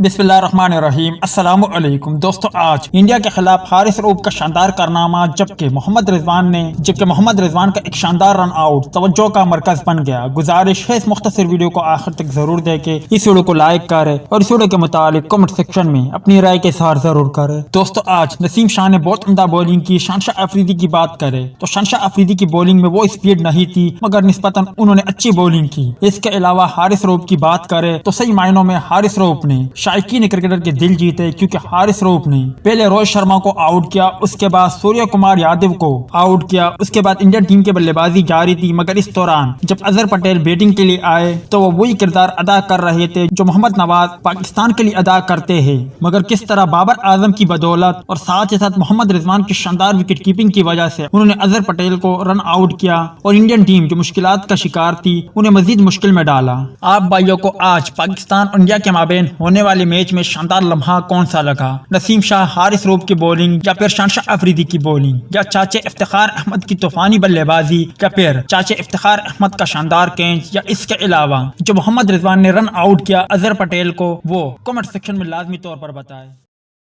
बिस्मिल्लाहिर्रहमानिर्रहीम। अस्सलाम वालेकुम दोस्तों, आज इंडिया के खिलाफ हारिस रऊफ का शानदार कारनामा जबकि मोहम्मद रिजवान का एक शानदार रन आउट तवज्जो का मरकज बन गया। गुजारिश है इस मुख्तसर वीडियो को आखिर तक जरूर देखें, इस वीडियो को लाइक करें और इस वीडियो के मुतालिक कमेंट सेक्शन में अपनी राय के इज़हार जरूर करें। दोस्तों, आज नसीम शाह ने बहुत उम्दा बॉलिंग की। शहनशाह अफरीदी की बात करें तो शहनशाह अफरीदी की बॉलिंग में वो स्पीड नहीं थी, मगर निस्बतन उन्होंने अच्छी बॉलिंग की। इसके अलावा हारिस रऊफ की बात करें तो सही मायनों में हारिस रऊफ ने शायकीन क्रिकेटर के दिल जीते, क्योंकि हारिस रऊफ ने पहले रोहित शर्मा को आउट किया, उसके बाद सूर्य कुमार यादव को आउट किया, उसके बाद इंडियन टीम की बल्लेबाजी जारी थी। मगर इस दौरान जब अजहर पटेल बैटिंग के लिए आए तो वो वही किरदार अदा कर रहे थे जो मोहम्मद नवाज पाकिस्तान के लिए अदा करते हैं। मगर किस तरह बाबर आजम की बदौलत और साथ ही साथ मोहम्मद रिजवान की शानदार विकेट कीपिंग की वजह से उन्होंने अजहर पटेल को रन आउट किया और इंडियन टीम जो मुश्किलात का शिकार थी उन्हें मजीद मुश्किल में डाला। आप भाइयों को आज पाकिस्तान और इंडिया के माबेन होने वाले मैच में शानदार लम्हा कौन सा लगा? नसीम शाह हारिस रऊफ की बॉलिंग, या फिर शहनशाह अफरीदी की बॉलिंग, या चाचे इफ्तिखार अहमद की तूफानी बल्लेबाजी, या फिर चाचे इफ्तिखार अहमद का शानदार कैच, या इसके अलावा जो मोहम्मद रिजवान ने रन आउट किया अजहर पटेल को, वो कमेंट सेक्शन में लाजमी तौर पर बताएं।